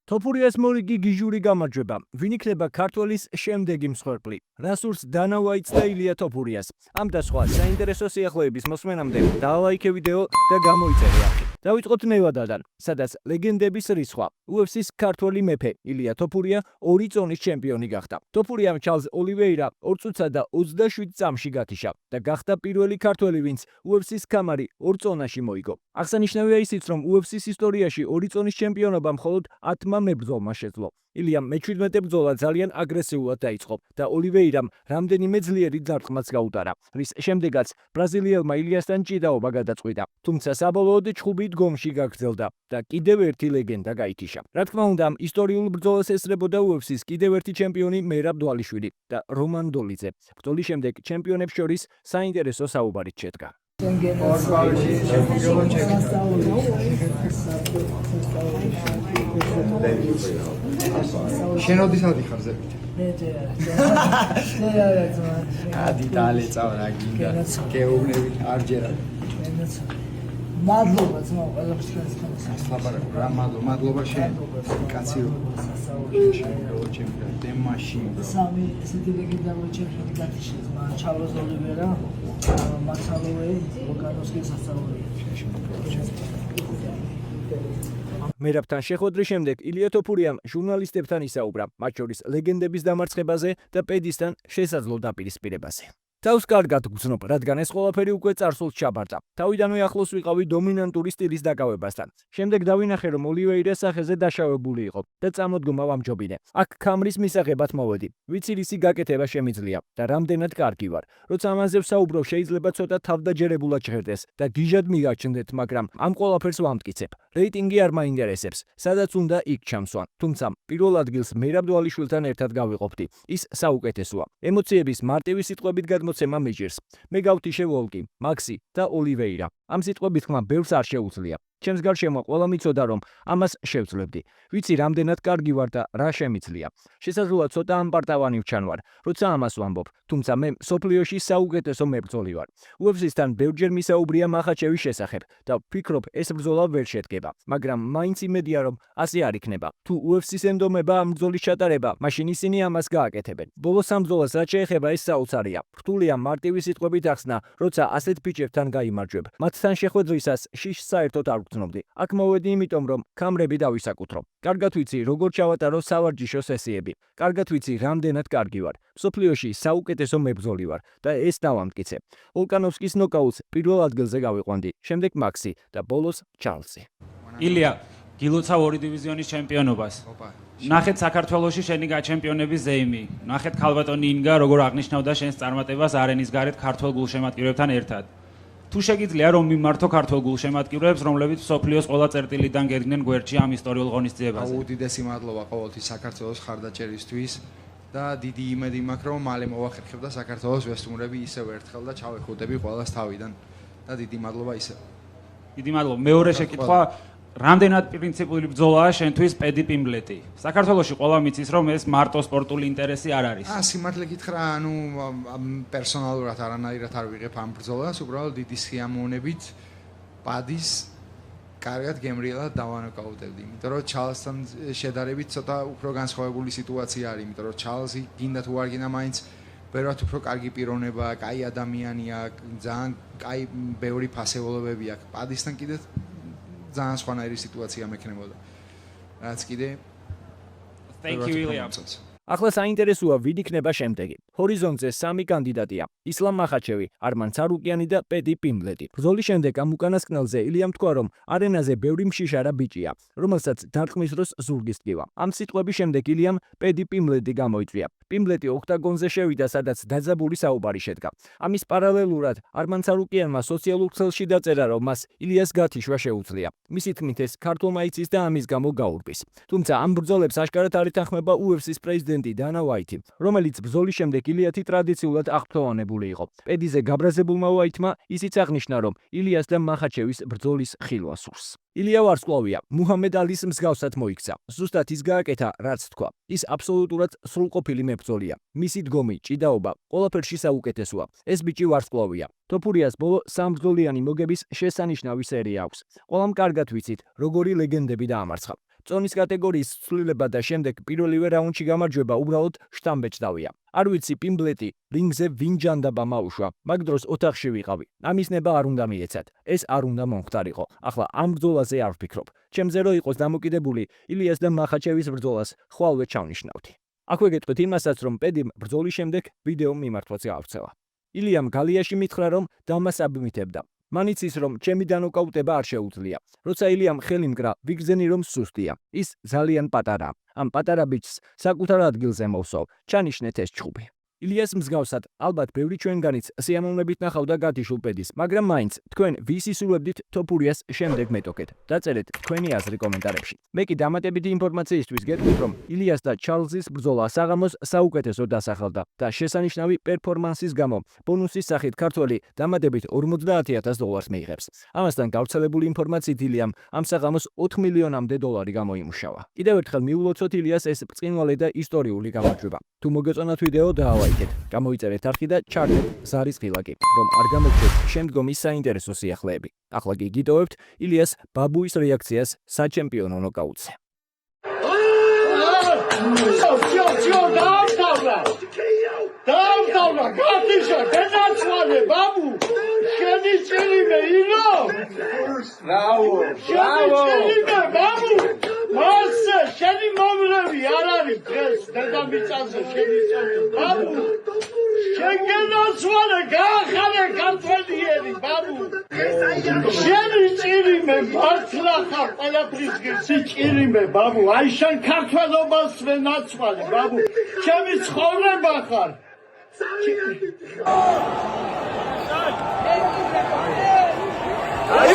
თოფურიას მორიგი გიჟური გამარჯვება. ვინ იქნება ქართველის შემდეგი მსხვერპლი? რა სურს დანა ვაიტს და ილია თოფურიას? ამ და სხვა საინტერესო სიახლეების მოსმენამდე დალაიქე ვიდეო და გამოიწერე არხი. დავიწყოთ ნევადადან, სადაც ლეგენდების რისხვა. UFC-ს ქართველი მეფე ილია თოფურია 2 წონის ჩემპიონი გახდა. თოფურიამ ჩარლზ ოლივეირა 2 წუთსა და 27 წამში გათიშა და გახდა პირველი ქართველი, ვინც UFC-ს ქამარი 2 წონაში მოიგო. აღსანიშნავია ისიც, რომ UFC-ს ისტორიაში 2 წონის ჩემპიონობა მხოლოდ 10 მებრძოლმა შეძლო. ილიამ მე-17 ბრძოლა ძალიან აგრესიულად დაიწყო და ოლივეირამ რამდენიმე ძლიერი ძარტყმაც გაუტარა, რის შემდეგაც ბრაზილიელმა ილიასთან ჭიდაობა გადაწყვიტა. თუმცა საბოლოოდ ჩხუბი დგომში გაგრძელდა და კიდევ ერთი ლეგენდა გაითიშა. რა თქმა უნდა, ამ ისტორიულ ბრძოლას ესწრებოდა UFC-ს კიდევ ერთი ჩემპიონი მერაბ დვალიშვილი და რომან დოლიძე. ბრძოლის შემდეგ ჩემპიონებს შორის საინტერესო საუბარიც შედგა. შენოდის ადიხარ ზებით. ადი დალეწავ რა გინდა. გეუბნები არ ჯერა. მადლობა ძმა ყველაფერს ლაპარაკო რა მადლობა შენ კაცი რო ჩემპიონი დემაში სამი ესეთი ლეგენდა მოჩერხები გათიშეს მან ჩარლზ ოლივერა მაქსალოვე ლოგანოვსკის სასწავლებელი მერაბთან შეხვედრის შემდეგ ილია თოფურიამ ჟურნალისტებთან ისაუბრა, მათ შორის ლეგენდების დამარცხებაზე და პედისთან შესაძლო დაპირისპირებაზე. თავს კარგად გრძნობ, რადგან ეს ყველაფერი უკვე წარსულს ჩაბარდა. თავიდანვე ახლოს ვიყავი დომინანტური სტილის დაკავებასთან. შემდეგ დავინახე, რომ ოლივეირა სახეზე დაშავებული იყო და წამოდგომა ვამჯობინე. აქ ქამრის მისაღებად მოვედი. ვიცი რისი გაკეთება შემიძლია და რამდენად კარგი ვარ. როცა ამაზე ვსაუბრობ, შეიძლება ცოტა თავდაჯერებულად ჟღერდეს და გიჟად მიგაჩნდეთ, მაგრამ ამ ყველაფერს ვამტკიცებ. რეიტინგი არ მაინტერესებს, სადაც უნდა იქ ჩამსვან. თუმცა პირველ ადგილს მერაბ დვალიშვილთან ერთად გავიყოფდი. ის საუკეთესოა. ემოციების მარტივი სიტყვებით გადმოცემა მეჯერს. მე გავთიშე ვოლკი, მაქსი და ოლივეირა. ამ სიტყვებით ხმა ბევრს არ შეუძლია. ჩემს გარშემო ყველა მიცოდა, რომ ამას შევძლებდი. ვიცი რამდენად კარგი ვარ და რა შემიძლია. შესაძლოა ცოტა ამპარტავანი ვჩანვარ, როცა ამას ვამბობ, თუმცა მე მსოფლიოში საუკეთესო მებრძოლი ვარ. UFC-სთან ბევრჯერ მისაუბრია მახაჩევის შესახებ და ვფიქრობ, ეს ბრძოლა ვერ შედგება, მაგრამ მაინც იმედია, რომ ასე არ იქნება. თუ UFC-ს ემდომება ამ ბრძოლის ჩატარება, მაშინ ისინი ამას გააკეთებენ. ბოლოს ამ ბრძოლას რაც შეეხება, ეს საოცარია. რთულია მარტივი სიტყვებით ახსნა, როცა ასეთ ბიჭებთან გაიმარჯვებ. მათთან შეხვედრისას შიშს საერთოდ არ ვგრძნობდი. აქ მოვედი იმიტომ, რომ ქამრები დავისაკუთრო. კარგად ვიცი, როგორ ჩავატარო სავარჯიშო სესიები. კარგად ვიცი, რამდენად კარგი ვარ. მსოფლიოში საუკეთესო მებრძოლი ვარ და ეს დავამტკიცე. ვოლკანოვსკის ნოკაუტს პირველ ადგილზე გავიყვანდი, შემდეგ მაქსი და ბოლოს ჩარლზი. ილია, გილოცავ 2 დივიზიონის ჩემპიონობას. ნახეთ საქართველოში შენი გაჩემპიონების ზეიმი. ნახეთ ქალბატონი ინგა როგორ აღნიშნავდა შენს წარმატებას არენის გარეთ ქართველ გულშემატკივრებთან ერთად. თუ შეგიძლია რომ მიმართო ქართველ გულშემატკივრებს, რომლებიც მსოფლიოს ყველა წერტილიდან გედგნენ გვერდში ამ ისტორიულ ღონისძიებაზე. უდიდესი მადლობა ყოველთვის საქართველოს ხარდაჭერისთვის და დიდი იმედი მაქვს, რომ მალე მოვახერხებ და საქართველოს ვესტუმრები ისევ ერთხელ და ჩავეხუტები ყველას თავიდან და დიდი მადლობა ისევ. დიდი მადლობა. მეორე შეკითხვა, რამდენად პრინციპული ბრძოლაა შენთვის პედი პიმბლეტი? საქართველოში ყველა მიცის, რომ ეს მარტო სპორტული ინტერესი არ არის. სიმართლე გითხრა, პერსონალურად არანაირად არ ვიღებ ამ ბრძოლას, უბრალოდ დიდი სიამოვნებით პადის კარგად გემრიელად დავანოკაუტებდი, იმიტომ რომ ჩარლზთან შედარებით ცოტა უფრო განსხვავებული სიტუაცია არის, იმიტომ რომ ჩარლზი გინდა თუ არ გინდა მაინც ბევრად უფრო კარგი პიროვნება, კაი ადამიანია, ძალიან კაი ბევრი ფასეულობები აქვს. პადისთან კიდე ძალიან სხვანაირი სიტუაცია მექნებოდა. რაც კიდე Thank you, Ilya. ახლა საინტერესოა, ვინ იქნება შემდეგი. ჰორიზონტზე 3 კანდიდატია: ისლამ მახაჩევი, არმან ცარუკიანი და პედი პიმბლეტი. ბრძოლის შემდეგ ამ უკანასკნელზე ილიამ თქვა, რომ არენაზე ბევრი მშიშარა ბიჭია, რომელსაც დარტყმის დროს ზურგის ტკივა. ამ სიტყვების შემდეგ ილიამ პედი პიმბლეტი გამოიწვია. პიმბლეტი ოქტაგონზე შევიდა, სადაც დაძაბული საუბარი შედგა. ამის პარალელურად არმან ცარუკიანმა სოციალურ ქსელში დაწერა, რომ მას ილიას გათიშვა შეუძლია. მისი თქმით, ეს ქართულმა იცის და ამის გამო გაურბის. თუმცა ამ ბრძოლებს აშკარად არ ეთანხმება UFC-ს პრეზიდენტი დანა ვაიტი, რომელიც ბრძოლის შემდეგ ილიათი ტრადიციულად აღფრთოვანებული იყო. პედიზე გაბრაზებულმა ვაიტმა ისიც აღნიშნა, რომ ილიას და მახაჩევის ბრძოლის ხილვა სურს. ილია ვარსკვლავია, მუჰამედ ალის მსგავსად მოიქცა. ზუსტად ის გააკეთა, რაც თქვა. ის აბსოლუტურად სრულყოფილი მებრძოლია. მისი დგომი, ჭიდაობა, ყველაფერში საუკეთესოა. ეს ბიჭი ვარსკვლავია. თოფურიას ბოლო სამბრძოლიანი მოგების შესანიშნავი სერია აქვს. ყველამ კარგად ვიცით, როგორი ლეგენდები დაამარცხა. წონის კატეგორიის ცვლილება და შემდეგ პირველივე რაუნდში გამარჯვება უბრალოდ შთამბეჭდავია. არ ვიცი პიმბლეტი რინგზე ვინ ჯანდაბა მაუშვა, მაგ დროს ოთახში ვიყავი. ამის ნება არ უნდა მიეცათ. ეს არ უნდა მომხდარიყო. ახლა ამ ბრძოლაზე არ ვფიქრობ. ჩემზე რო იყოს დამოკიდებული ილიას და მახაჩევის ბრძოლას ხვალვე ჩავნიშნავდი. აქვე გეტყვით იმასაც, რომ პედიმ ბრძოლის შემდეგ ვიდეო მიმართვაც გაავრცელა. ილიამ გალიაში მითხრა, რომ დამას აბმითებდა. მან იცის, რომ ჩემი დანოკაუტება არ შეუძლია. როცა ილიამ ხელი მკრა, ვიგრძენი რომ სუსტია. ის ძალიან პატარაა. ამ პატარა ბიჭს საკუთარ ადგილზე მოვსვავ. ჩანიშნეთ ეს ჩხუბი. ილიას მსგავსად, ალბათ ბევრი ჩვენგანიც სიამოვნებით ნახავდა გათიშულ პედის, მაგრამ მაინც თქვენ ვის ისურვებდით თოფურიას შემდეგ მეტოქეთ. დაწერეთ თქვენი აზრი კომენტარებში. მე კი დამატებითი ინფორმაციისთვის გეტყვით, რომ ილიას და ჩარლზის ბრძოლა საღამოს საუკეთესო დასახელდა და შესანიშნავი პერფორმანსის გამო ბონუსის სახით ქართველი დამატებით $50,000 მიიღებს. ამასთან გავრცელებული ინფორმაციით ილიამ ამ საღამოს $4 მილიონამდე გამოიმუშავა. კიდევ ერთხელ მიულოცოთ ილიას ეს ბრწყინვალე და ისტორიული გამარჯვება. თუ მოგეწონათ ვიდეო დაალაიქეთ, გამოიწერეთ არხი და ჩარდეთ ზარის ღილაკი, რომ არ გამოგჩეთ შემდგომი საინტერესო სიახლეები. ახლა კი გიტოვებთ ილიას ბაბუის რეაქციას საჩემპიონო ნოკაუტზე. დაამთავრა, გათიშა, დედაცვალე, ბაბუ, შენი წილიმე, ილო! შენი წილიმე, ბაბუ! მასე, შენი მომრევი არ არის დღეს, დედამიწაზე შენი წილიმე, ბაბუ! შენ გედაცვალე, გაახარე ქართველიერი, ბაბუ! შენი წილიმე, მართლა ხარ ყველაფრის გიცი წილიმე, ბაბუ, აი შენ ქართველობას ვენაცვალე, ბაბუ, ჩემი ცხოვრება ხარ! Ay,